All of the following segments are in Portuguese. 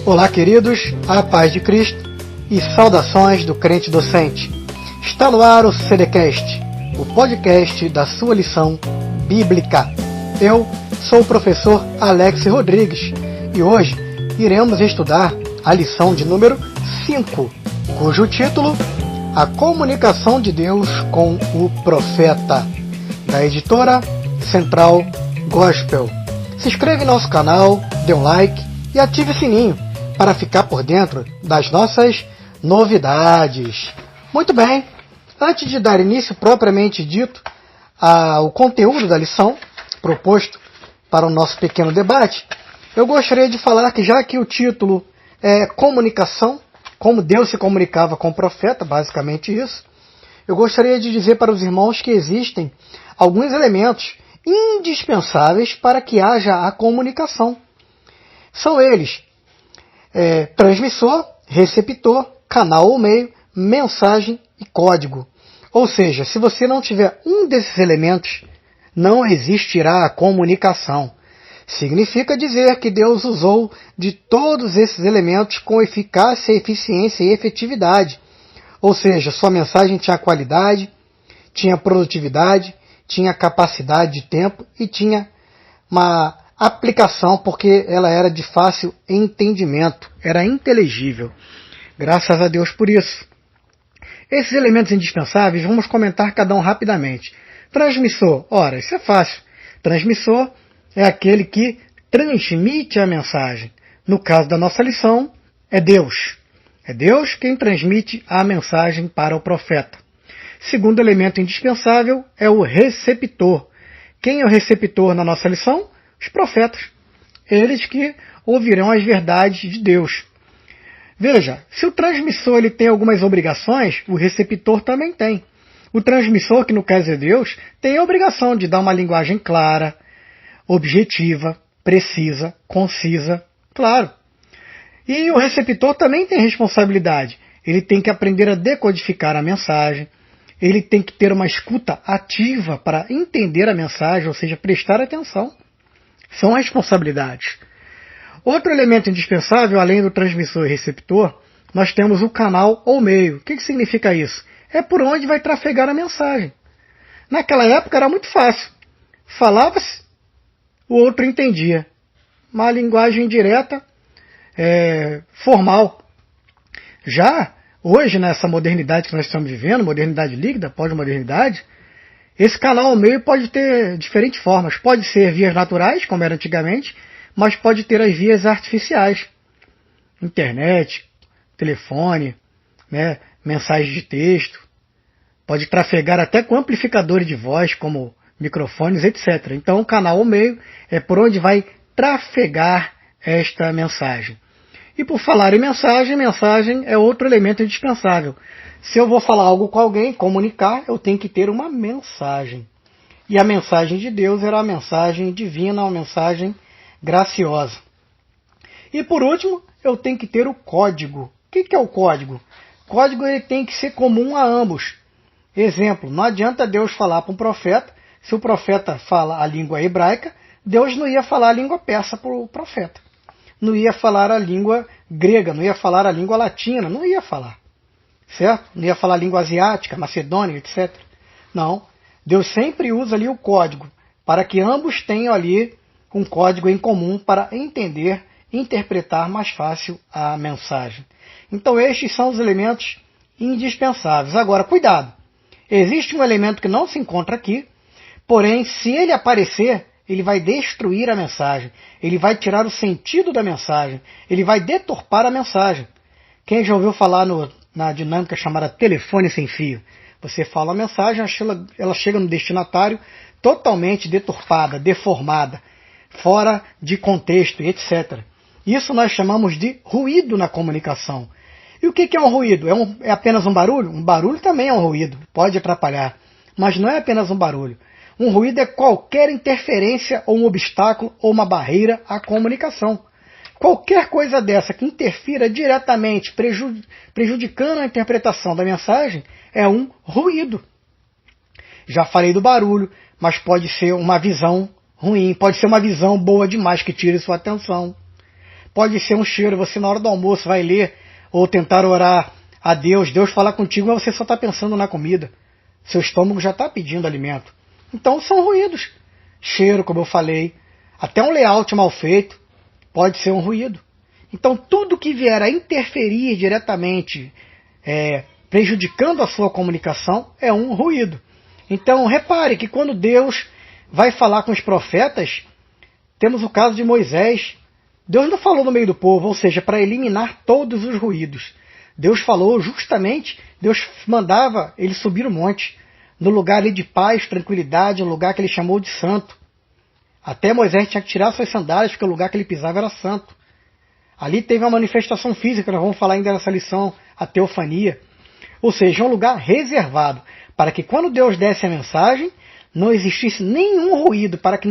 Olá, queridos, a paz de Cristo e saudações do crente docente. Está no ar o CDcast, o podcast da sua lição bíblica. Eu sou o professor Alex Rodrigues e hoje iremos estudar a lição de número 5, cujo título: A Comunicação de Deus com o Profeta, da editora Central Gospel. Se inscreve em nosso canal, dê um like e ative o sininho para ficar por dentro das nossas novidades. Muito bem, antes de dar início propriamente dito ao conteúdo da lição proposto para o nosso pequeno debate, eu gostaria de falar que, já que o título é Comunicação, como Deus se comunicava com o profeta, basicamente isso, eu gostaria de dizer para os irmãos que existem alguns elementos indispensáveis para que haja a comunicação. São eles: transmissor, receptor, canal ou meio, mensagem e código. Ou seja, se você não tiver um desses elementos, não existirá a comunicação. Significa dizer que Deus usou de todos esses elementos com eficácia, eficiência e efetividade. Ou seja, sua mensagem tinha qualidade, tinha produtividade, tinha capacidade de tempo e tinha uma aplicação, porque ela era de fácil entendimento, era inteligível. Graças a Deus por isso. Esses elementos indispensáveis, vamos comentar cada um rapidamente. Transmissor, ora, isso é fácil. Transmissor é aquele que transmite a mensagem. No caso da nossa lição, é Deus. É Deus quem transmite a mensagem para o profeta. Segundo elemento indispensável é o receptor. Quem é o receptor na nossa lição? Os profetas. Eles que ouvirão as verdades de Deus. Veja, se o transmissor ele tem algumas obrigações, o receptor também tem. O transmissor, que no caso é Deus, tem a obrigação de dar uma linguagem clara, objetiva, precisa, concisa, claro. E o receptor também tem responsabilidade. Ele tem que aprender a decodificar a mensagem, ele tem que ter uma escuta ativa para entender a mensagem, ou seja, prestar atenção. São responsabilidades. Outro elemento indispensável, além do transmissor e receptor, nós temos o canal ou meio. O que significa isso? É por onde vai trafegar a mensagem. Naquela época era muito fácil. Falava-se, o outro entendia. Uma linguagem direta, formal. Já hoje, nessa modernidade que nós estamos vivendo, modernidade líquida, pós-modernidade, esse canal ao meio pode ter diferentes formas. Pode ser vias naturais, como era antigamente, mas pode ter as vias artificiais. Internet, telefone, mensagem de texto. Pode trafegar até com amplificadores de voz, como microfones, etc. Então, o canal ao meio é por onde vai trafegar esta mensagem. E por falar em mensagem, mensagem é outro elemento indispensável. Se eu vou falar algo com alguém, comunicar, eu tenho que ter uma mensagem. E a mensagem de Deus era a mensagem divina, uma mensagem graciosa. E por último, eu tenho que ter o código. O que é o código? O código ele tem que ser comum a ambos. Exemplo, não adianta Deus falar para um profeta, se o profeta fala a língua hebraica, Deus não ia falar a língua persa para o profeta. Não ia falar a língua grega, não ia falar a língua latina, não ia falar. Certo? Não ia falar a língua asiática, macedônica, etc. Não. Deus sempre usa ali o código, para que ambos tenham ali um código em comum para entender, interpretar mais fácil a mensagem. Então estes são os elementos indispensáveis. Agora, cuidado. Existe um elemento que não se encontra aqui, porém, se ele aparecer, ele vai destruir a mensagem, ele vai tirar o sentido da mensagem, ele vai deturpar a mensagem. Quem já ouviu falar na dinâmica chamada telefone sem fio? Você fala a mensagem, ela chega no destinatário totalmente deturpada, deformada, fora de contexto, etc. Isso nós chamamos de ruído na comunicação. E o que é um ruído? É apenas um barulho? Um barulho também é um ruído, pode atrapalhar, mas não é apenas um barulho. Um ruído é qualquer interferência ou um obstáculo ou uma barreira à comunicação. Qualquer coisa dessa que interfira diretamente, prejudicando a interpretação da mensagem, é um ruído. Já falei do barulho, mas pode ser uma visão ruim, pode ser uma visão boa demais que tire sua atenção. pode ser um cheiro, você na hora do almoço vai ler ou tentar orar a Deus, Deus falar contigo, mas você só está pensando na comida. Seu estômago já está pedindo alimento. Então são ruídos. Cheiro, como eu falei, até um layout mal feito pode ser um ruído. Então tudo que vier a interferir diretamente, prejudicando a sua comunicação, é um ruído. Então repare que quando Deus vai falar com os profetas, temos o caso de Moisés. Deus não falou no meio do povo, ou seja, para eliminar todos os ruídos. Deus falou justamente, Deus mandava ele subir o monte, no lugar ali de paz, tranquilidade, um lugar que ele chamou de santo. Até Moisés tinha que tirar suas sandálias, porque o lugar que ele pisava era santo. Ali teve uma manifestação física, nós vamos falar ainda nessa lição, a teofania. Ou seja, um lugar reservado, para que quando Deus desse a mensagem, não existisse nenhum ruído, para que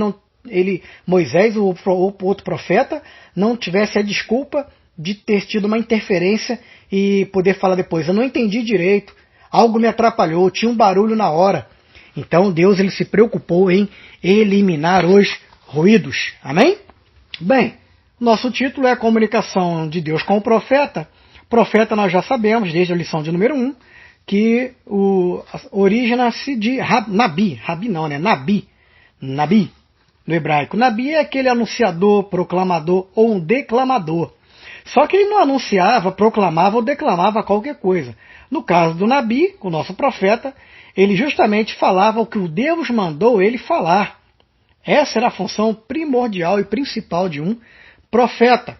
Moisés ou outro profeta não tivesse a desculpa de ter tido uma interferência e poder falar depois, eu não entendi direito, algo me atrapalhou, tinha um barulho na hora. Então Deus ele se preocupou em eliminar os ruídos. Amém? Bem, nosso título é a comunicação de Deus com o profeta. Profeta nós já sabemos, desde a lição de número 1, que origina-se de Nabi. Rabi não, né? Nabi. Nabi, no hebraico. Nabi é aquele anunciador, proclamador ou um declamador. Só que ele não anunciava, proclamava ou declamava qualquer coisa. No caso do Nabi, o nosso profeta, ele justamente falava o que o Deus mandou ele falar. Essa era a função primordial e principal de um profeta.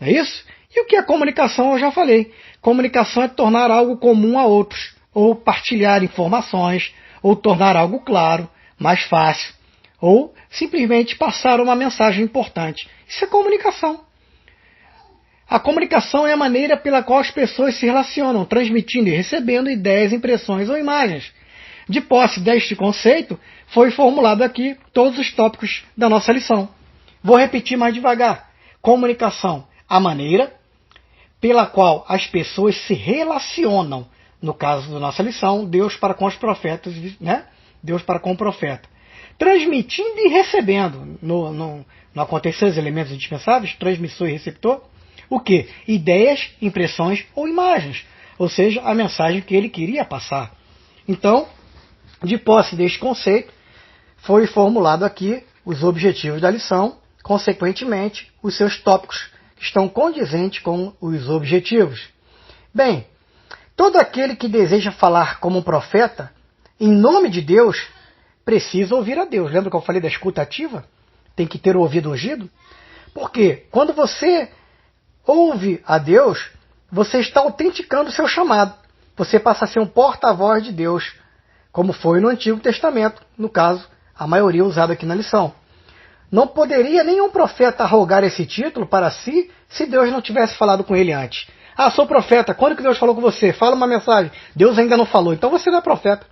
Não é isso? E o que é comunicação eu já falei. Comunicação é tornar algo comum a outros, ou partilhar informações, ou tornar algo claro, mais fácil, ou simplesmente passar uma mensagem importante. Isso é comunicação. A comunicação é a maneira pela qual as pessoas se relacionam, transmitindo e recebendo ideias, impressões ou imagens. De posse deste conceito, foi formulado aqui todos os tópicos da nossa lição. Vou repetir mais devagar. Comunicação, a maneira pela qual as pessoas se relacionam. No caso da nossa lição, Deus para com os profetas, né? Deus para com o profeta. Transmitindo e recebendo. Não aconteceu os elementos indispensáveis, transmissor e receptor. O quê? Ideias, impressões ou imagens. Ou seja, a mensagem que ele queria passar. Então, de posse deste conceito, foi formulado aqui os objetivos da lição, consequentemente, os seus tópicos que estão condizentes com os objetivos. Bem, todo aquele que deseja falar como um profeta, em nome de Deus, precisa ouvir a Deus. Lembra que eu falei da escuta ativa? Tem que ter o ouvido ungido? Porque quando você ouve a Deus, você está autenticando o seu chamado. Você passa a ser um porta-voz de Deus, como foi no Antigo Testamento, no caso, a maioria usada aqui na lição. Não poderia nenhum profeta arrogar esse título para si, se Deus não tivesse falado com ele antes. Ah, sou profeta, quando que Deus falou com você? Fala uma mensagem. Deus ainda não falou, então você não é profeta.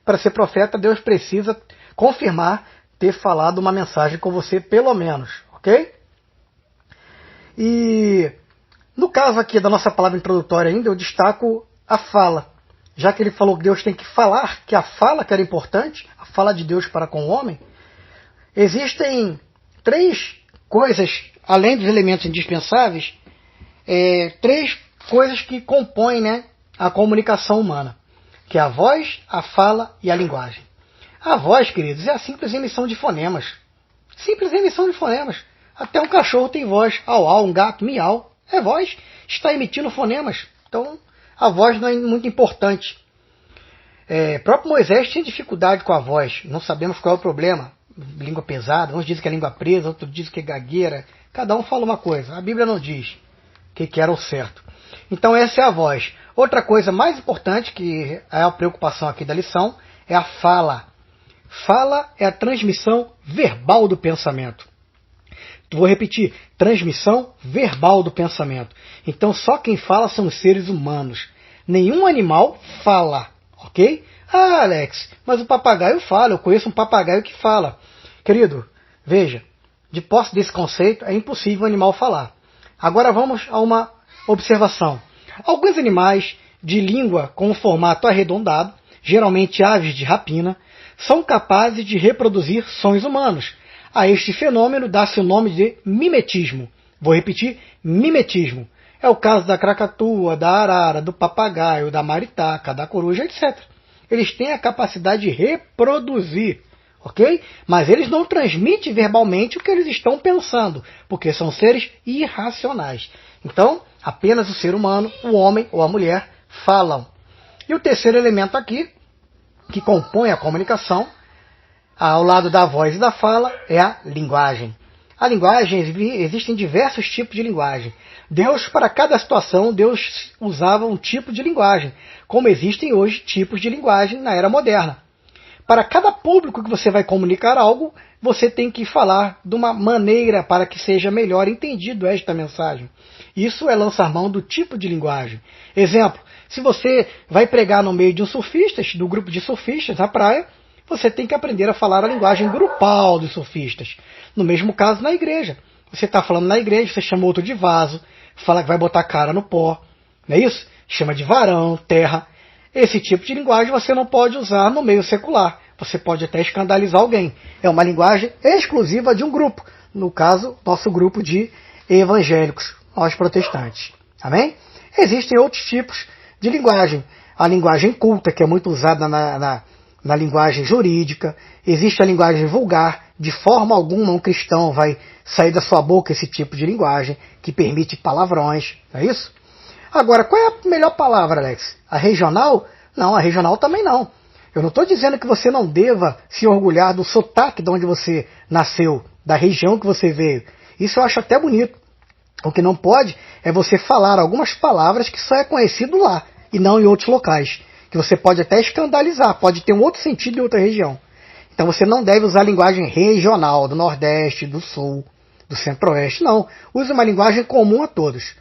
Para ser profeta, Deus precisa confirmar ter falado uma mensagem com você, pelo menos, ok? E no caso aqui da nossa palavra introdutória ainda, eu destaco a fala. Já que ele falou que Deus tem que falar, que a fala que era importante, a fala de Deus para com o homem, existem três coisas, além dos elementos indispensáveis, três coisas que compõem, né, a comunicação humana, que é a voz, a fala e a linguagem. A voz, queridos, é a simples emissão de fonemas. Simples emissão de fonemas. Até um cachorro tem voz. Au, au, um gato, miau. É voz. Está emitindo fonemas. Então, a voz não é muito importante. Próprio Moisés tinha dificuldade com a voz. Não sabemos qual é o problema. Língua pesada. Uns dizem que é língua presa, outros dizem que é gagueira. Cada um fala uma coisa. A Bíblia não diz o que era o certo. Então, essa é a voz. Outra coisa mais importante, que é a preocupação aqui da lição, é a fala. Fala é a transmissão verbal do pensamento. Vou repetir, transmissão verbal do pensamento. Então só quem fala são os seres humanos. Nenhum animal fala, ok? Ah, Alex, mas o papagaio fala, eu conheço um papagaio que fala. Querido, veja, de posse desse conceito, é impossível um animal falar. Agora vamos a uma observação. Alguns animais de língua com um formato arredondado, geralmente aves de rapina, são capazes de reproduzir sons humanos. A este fenômeno dá-se o nome de mimetismo. Vou repetir, mimetismo. É o caso da cracatua, da arara, do papagaio, da maritaca, da coruja, etc. Eles têm a capacidade de reproduzir, ok? Mas eles não transmitem verbalmente o que eles estão pensando, porque são seres irracionais. Então, apenas o ser humano, o homem ou a mulher, falam. E o terceiro elemento aqui, que compõe a comunicação, ao lado da voz e da fala, é a linguagem. A linguagem, existem diversos tipos de linguagem. Deus, para cada situação, Deus usava um tipo de linguagem, como existem hoje tipos de linguagem na era moderna. Para cada público que você vai comunicar algo, você tem que falar de uma maneira para que seja melhor entendido esta mensagem. Isso é lançar mão do tipo de linguagem. Exemplo, se você vai pregar no meio de surfistas, do grupo de surfistas na praia, você tem que aprender a falar a linguagem grupal dos surfistas. No mesmo caso, na igreja. Você está falando na igreja, você chama outro de vaso, fala que vai botar a cara no pó, não é isso? Chama de varão, terra. Esse tipo de linguagem você não pode usar no meio secular. Você pode até escandalizar alguém. É uma linguagem exclusiva de um grupo. No caso, nosso grupo de evangélicos, nós protestantes. Amém? Existem outros tipos de linguagem. A linguagem culta, que é muito usada na linguagem jurídica. Existe a linguagem vulgar. De forma alguma um cristão vai sair da sua boca esse tipo de linguagem, que permite palavrões. Não é isso? Agora, qual é a melhor palavra, Alex? A regional? Não, a regional também não. Eu não estou dizendo que você não deva se orgulhar do sotaque de onde você nasceu, da região que você veio. Isso eu acho até bonito. O que não pode é você falar algumas palavras que só é conhecido lá e não em outros locais. Que você pode até escandalizar, pode ter um outro sentido em outra região. Então você não deve usar a linguagem regional, do Nordeste, do Sul, do Centro-Oeste, não. Use uma linguagem comum a todos.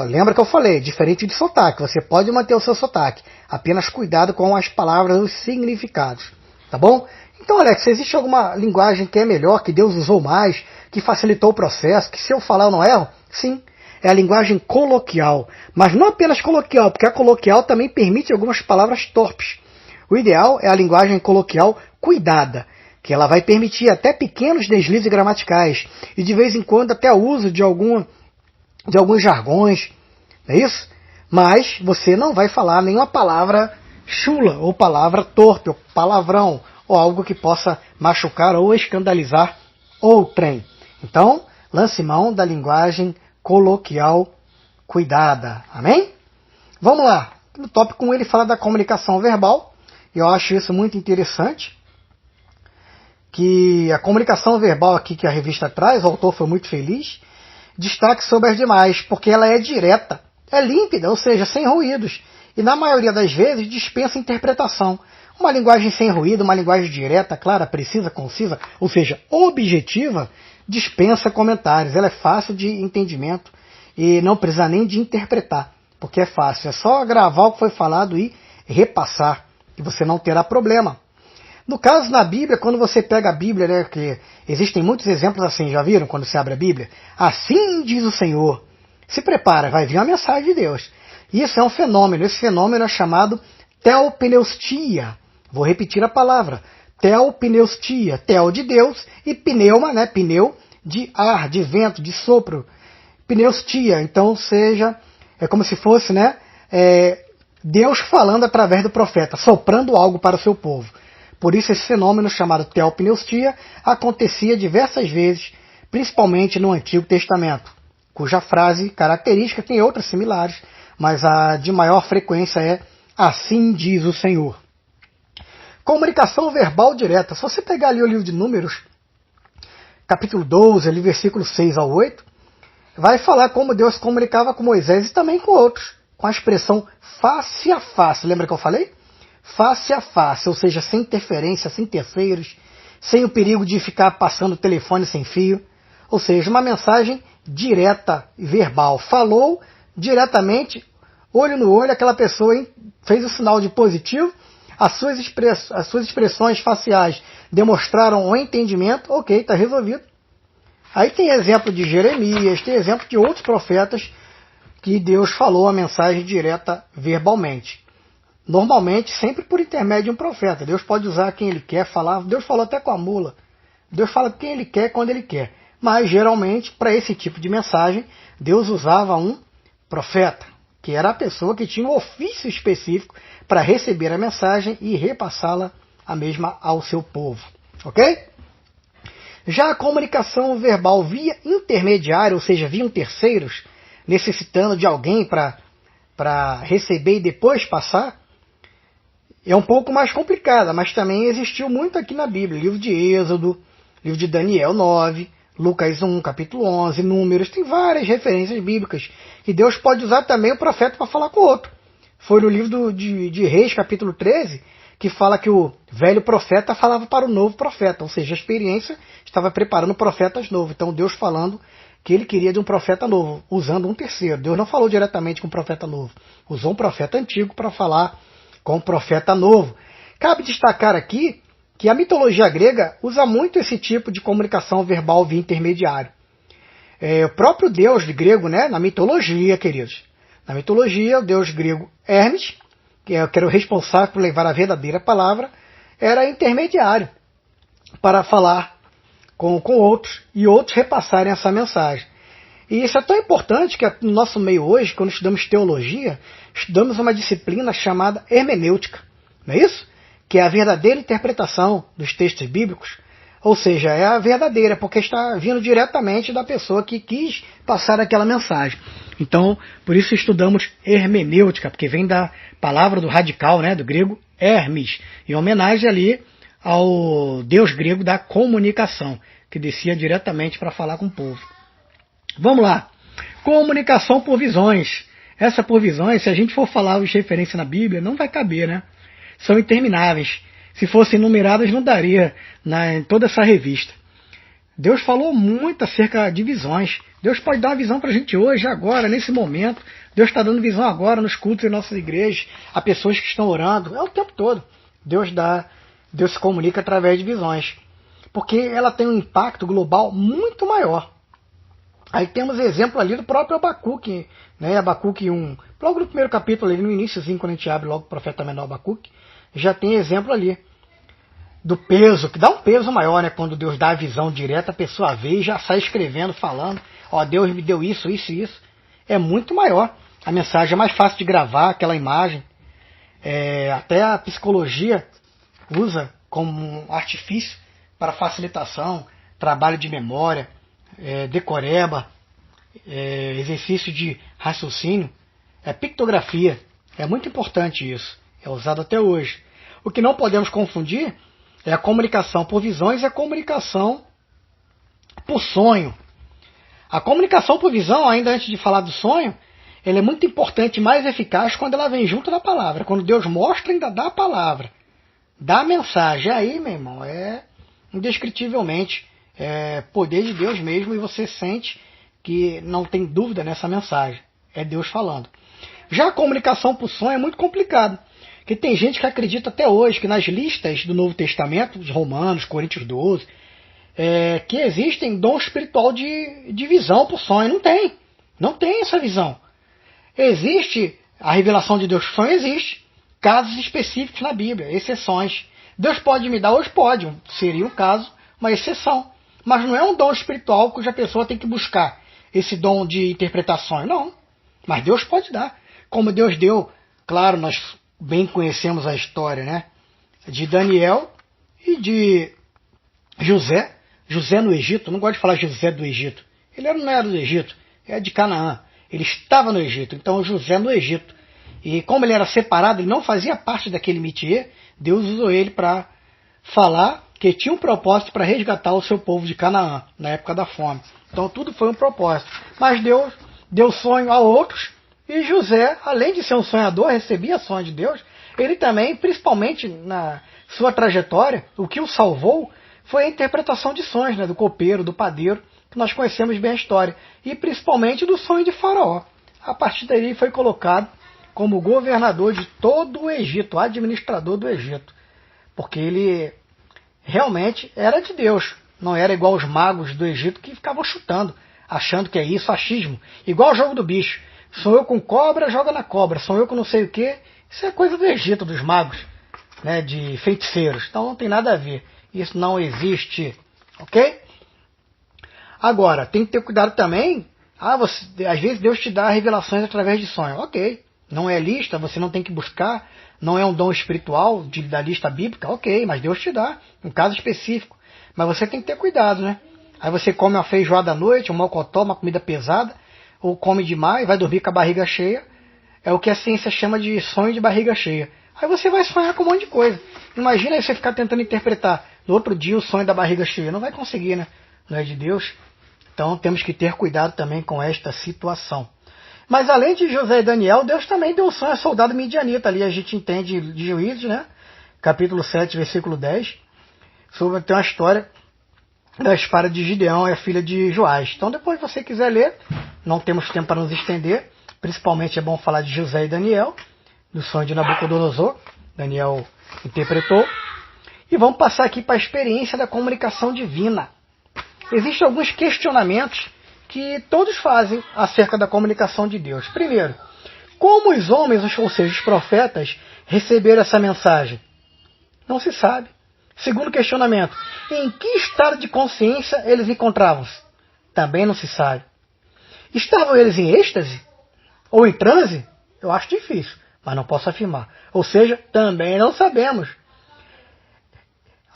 Lembra que eu falei, diferente de sotaque, você pode manter o seu sotaque. Apenas cuidado com as palavras e os significados. Tá bom? Então, Alex, existe alguma linguagem que é melhor, que Deus usou mais, que facilitou o processo, que se eu falar eu não erro? Sim, é a linguagem coloquial. Mas não apenas coloquial, porque a coloquial também permite algumas palavras torpes. O ideal é a linguagem coloquial cuidada, que ela vai permitir até pequenos deslizes gramaticais e de vez em quando até o uso de alguns jargões, não é isso? Mas você não vai falar nenhuma palavra chula, ou palavra torpe, ou palavrão, ou algo que possa machucar ou escandalizar outrem. Então, lance mão da linguagem coloquial cuidada. Amém? Vamos lá. No tópico 1 ele fala da comunicação verbal. Eu acho isso muito interessante. Que a comunicação verbal aqui que a revista traz, o autor foi muito feliz, destaque sobre as demais, porque ela é direta, é límpida, ou seja, sem ruídos. E na maioria das vezes dispensa interpretação. Uma linguagem sem ruído, uma linguagem direta, clara, precisa, concisa, ou seja, objetiva, dispensa comentários. Ela é fácil de entendimento e não precisa nem de interpretar, porque é fácil. É só gravar o que foi falado e repassar, e você não terá problema. No caso, na Bíblia, quando você pega a Bíblia, né, que existem muitos exemplos assim, já viram quando você abre a Bíblia? Assim diz o Senhor. Se prepara, vai vir uma mensagem de Deus. Isso é um fenômeno. Esse fenômeno é chamado teopneustia. Vou repetir a palavra. Teopneustia. Tel de Deus e pneuma, né? Pneu de ar, de vento, de sopro. Pneustia. Então, é como se fosse, né? Deus falando através do profeta, soprando algo para o seu povo. Por isso esse fenômeno chamado teopneustia acontecia diversas vezes, principalmente no Antigo Testamento, cuja frase característica tem outras similares, mas a de maior frequência é assim diz o Senhor. Comunicação verbal direta. Se você pegar ali o livro de Números, capítulo 12, ali, versículo 6 ao 8, vai falar como Deus comunicava com Moisés e também com outros, com a expressão face a face. Lembra que eu falei? Face a face, ou seja, sem interferência, sem terceiros, sem o perigo de ficar passando o telefone sem fio. Ou seja, uma mensagem direta e verbal. Falou diretamente, olho no olho, aquela pessoa fez o sinal de positivo, as suas expressões faciais demonstraram o entendimento, ok, está resolvido. Aí tem exemplo de Jeremias, tem exemplo de outros profetas que Deus falou a mensagem direta verbalmente. Normalmente, sempre por intermédio de um profeta. Deus pode usar quem Ele quer falar. Deus falou até com a mula. Deus fala quem Ele quer, quando Ele quer. Mas, geralmente, para esse tipo de mensagem, Deus usava um profeta, que era a pessoa que tinha um ofício específico para receber a mensagem e repassá-la a mesma ao seu povo. Ok? Já a comunicação verbal via intermediário, ou seja, via terceiros, necessitando de alguém para receber e depois passar, é um pouco mais complicada, mas também existiu muito aqui na Bíblia. Livro de Êxodo, livro de Daniel 9, Lucas 1, capítulo 11, Números, tem várias referências bíblicas que Deus pode usar também o profeta para falar com o outro. Foi no livro de Reis, capítulo 13, que fala que o velho profeta falava para o novo profeta, ou seja, a experiência estava preparando profetas novos. Então Deus falando que ele queria de um profeta novo, usando um terceiro. Deus não falou diretamente com um profeta novo, usou um profeta antigo para falar com um profeta novo. Cabe destacar aqui que a mitologia grega usa muito esse tipo de comunicação verbal via intermediário. O próprio deus grego, né, na mitologia, queridos, na mitologia, o deus grego Hermes, que era o responsável por levar a verdadeira palavra, era intermediário para falar com outros e outros repassarem essa mensagem. E isso é tão importante que no nosso meio hoje, quando estudamos teologia, estudamos uma disciplina chamada hermenêutica, não é isso? Que é a verdadeira interpretação dos textos bíblicos, ou seja, é a verdadeira, porque está vindo diretamente da pessoa que quis passar aquela mensagem. Então, por isso estudamos hermenêutica, porque vem da palavra do radical, né, do grego Hermes, em homenagem ali ao deus grego da comunicação, que descia diretamente para falar com o povo. Vamos lá. Comunicação por visões. Essa por visões, se a gente for falar de referência na Bíblia, não vai caber, né? São intermináveis. Se fossem numeradas, não daria em toda essa revista. Deus falou muito acerca de visões. Deus pode dar uma visão para a gente hoje, agora, nesse momento. Deus está dando visão agora nos cultos de nossas igrejas, a pessoas que estão orando. É o tempo todo. Deus se comunica através de visões. Porque ela tem um impacto global muito maior. Aí temos exemplo ali do próprio Abacuque, né? Abacuque 1. Logo no primeiro capítulo, ali no iníciozinho, quando a gente abre logo o profeta menor Abacuque, já tem exemplo ali do peso, que dá um peso maior, né? Quando Deus dá a visão direta, a pessoa vê e já sai escrevendo, falando, ó, Deus me deu isso, isso e isso. É muito maior. A mensagem é mais fácil de gravar, aquela imagem. Até a psicologia usa como um artifício para facilitação, trabalho de memória, decoreba, exercício de raciocínio, pictografia. É muito importante isso. É usado até hoje. O que não podemos confundir é a comunicação por visões e a comunicação por sonho. A comunicação por visão, ainda antes de falar do sonho, ela é muito importante e mais eficaz quando ela vem junto da palavra. Quando Deus mostra, ainda dá a palavra, dá a mensagem. Aí, meu irmão, é indescritivelmente poder de Deus mesmo e você sente que não tem dúvida nessa mensagem. É Deus falando. Já a comunicação por sonho é muito complicado. Porque tem gente que acredita até hoje que nas listas do Novo Testamento, de Romanos, Coríntios 12, que existem dom espiritual de visão por sonho. Não tem. Não tem essa visão. Existe a revelação de Deus por sonho, existe. Casos específicos na Bíblia, exceções. Deus pode me dar hoje? Pode. Seria um caso, uma exceção. Mas não é um dom espiritual cuja pessoa tem que buscar esse dom de interpretações. Não. Mas Deus pode dar. Como Deus deu, claro, nós bem conhecemos a história, né, de Daniel e de José. José no Egito, não gosto de falar José do Egito. Ele não era do Egito, é de Canaã. Ele estava no Egito, então José no Egito. E como ele era separado, ele não fazia parte daquele métier, Deus usou ele para falar que tinha um propósito para resgatar o seu povo de Canaã, na época da fome. Então tudo foi um propósito. Mas Deus deu sonho a outros, e José, além de ser um sonhador, recebia sonho de Deus, ele também, principalmente na sua trajetória, o que o salvou foi a interpretação de sonhos, né, do copeiro, do padeiro, que nós conhecemos bem a história, e principalmente do sonho de Faraó. A partir daí foi colocado como governador de todo o Egito, administrador do Egito, porque ele realmente era de Deus, não era igual os magos do Egito que ficavam chutando, achando que é isso, achismo, igual o jogo do bicho. Sou eu com cobra, joga na cobra, sou eu com não sei o que. Isso é coisa do Egito, dos magos, né, de feiticeiros, então não tem nada a ver, isso não existe, ok? Agora, tem que ter cuidado também. Às vezes Deus te dá revelações através de sonho. Ok, não é lista, você não tem que buscar, não é um dom espiritual da lista bíblica, ok, mas Deus te dá, um caso específico. Mas você tem que ter cuidado, né? Aí você come uma feijoada à noite, um mocotó, uma comida pesada, ou come demais, vai dormir com a barriga cheia. É o que a ciência chama de sonho de barriga cheia. Aí você vai sonhar com um monte de coisa. Imagina aí você ficar tentando interpretar no outro dia o sonho da barriga cheia. Não vai conseguir, né? Não é de Deus. Então temos que ter cuidado também com esta situação. Mas além de José e Daniel, Deus também deu um sonho ao soldado midianita. Ali a gente entende de Juízes, né? Capítulo 7, versículo 10. Tem uma história da espada de Gideão e a filha de Joás. Então depois, se você quiser ler, não temos tempo para nos estender. Principalmente é bom falar de José e Daniel, do sonho de Nabucodonosor. Daniel interpretou. E vamos passar aqui para a experiência da comunicação divina. Existem alguns questionamentos que todos fazem acerca da comunicação de Deus. Primeiro, como os homens, ou seja, os profetas, receberam essa mensagem? Não se sabe. Segundo questionamento, em que estado de consciência eles encontravam-se? Também não se sabe. Estavam eles em êxtase? Ou em transe? Eu acho difícil, mas não posso afirmar. Ou seja, também não sabemos.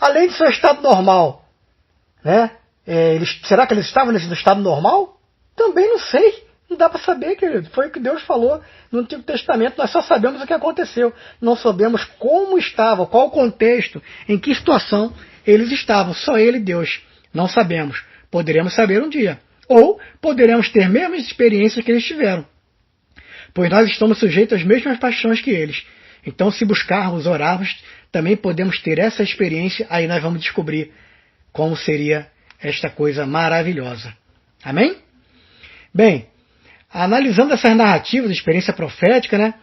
Além de seu estado normal, né? Será que eles estavam nesse estado normal? Também não sei. Não dá para saber, querido. Foi o que Deus falou no Antigo Testamento. Nós só sabemos o que aconteceu. Não sabemos como estavam, qual o contexto, em que situação eles estavam. Só Ele e Deus. Não sabemos. Poderemos saber um dia. Ou poderemos ter mesmas experiências que eles tiveram. Pois nós estamos sujeitos às mesmas paixões que eles. Então, se buscarmos, orarmos, também podemos ter essa experiência. Aí nós vamos descobrir como seria esta coisa maravilhosa. Amém? Bem, analisando essas narrativas de experiência profética, né,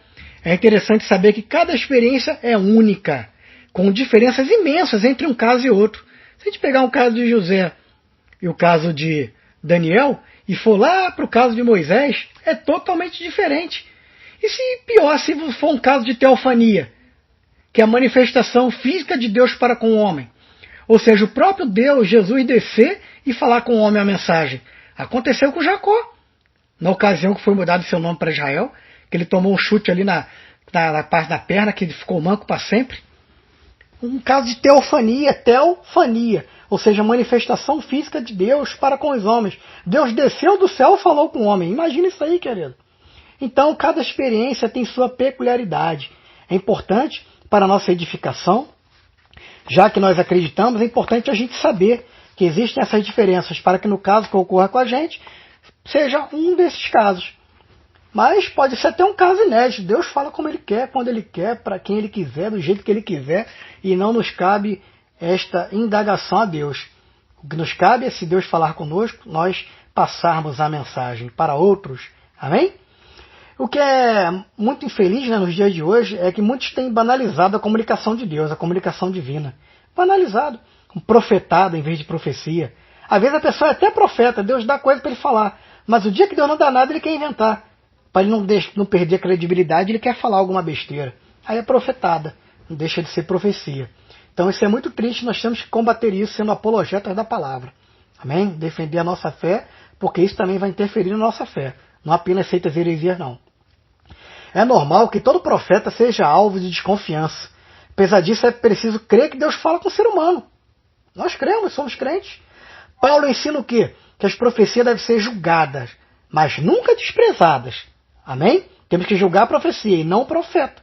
é interessante saber que cada experiência é única, com diferenças imensas entre um caso e outro. Se a gente pegar um caso de José e o caso de Daniel, e for lá para o caso de Moisés, é totalmente diferente. E se pior, se for um caso de teofania, que é a manifestação física de Deus para com o homem. Ou seja, o próprio Deus, Jesus, descer e falar com o homem a mensagem. Aconteceu com Jacó, na ocasião que foi mudado seu nome para Israel, que ele tomou um chute ali na parte da perna, que ele ficou manco para sempre. Um caso de teofania, ou seja, manifestação física de Deus para com os homens. Deus desceu do céu e falou com o homem. Imagina isso aí, querido. Então, cada experiência tem sua peculiaridade. É importante para a nossa edificação. Já que nós acreditamos, é importante a gente saber que existem essas diferenças para que no caso que ocorra com a gente, seja um desses casos. Mas pode ser até um caso inédito. Deus fala como Ele quer, quando Ele quer, para quem Ele quiser, do jeito que Ele quiser, e não nos cabe esta indagação a Deus. O que nos cabe é, se Deus falar conosco, nós passarmos a mensagem para outros. Amém? O que é muito infeliz, né, nos dias de hoje é que muitos têm banalizado a comunicação de Deus, a comunicação divina. Banalizado, com profetado em vez de profecia. Às vezes a pessoa é até profeta, Deus dá coisa para ele falar, mas o dia que Deus não dá nada, ele quer inventar. Para ele não perder a credibilidade, ele quer falar alguma besteira. Aí é profetada, não deixa de ser profecia. Então isso é muito triste, nós temos que combater isso sendo apologetas da palavra. Amém? Defender a nossa fé, porque isso também vai interferir na nossa fé. Não apenas seitas e heresias, não. É normal que todo profeta seja alvo de desconfiança. Apesar disso, é preciso crer que Deus fala com o ser humano. Nós cremos, somos crentes. Paulo ensina o quê? Que as profecias devem ser julgadas, mas nunca desprezadas. Amém? Temos que julgar a profecia e não o profeta.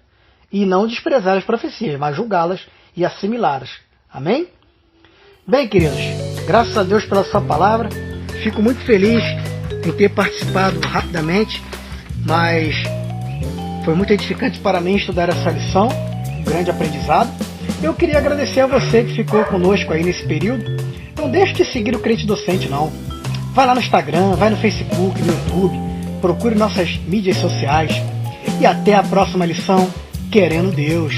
E não desprezar as profecias, mas julgá-las e assimilá-las. Amém? Bem, queridos, graças a Deus pela sua palavra. Fico muito feliz em ter participado rapidamente, mas foi muito edificante para mim estudar essa lição, um grande aprendizado. Eu queria agradecer a você que ficou conosco aí nesse período. Não deixe de seguir o Crente Docente, não. Vai lá no Instagram, vai no Facebook, no YouTube, procure nossas mídias sociais. E até a próxima lição, querendo Deus.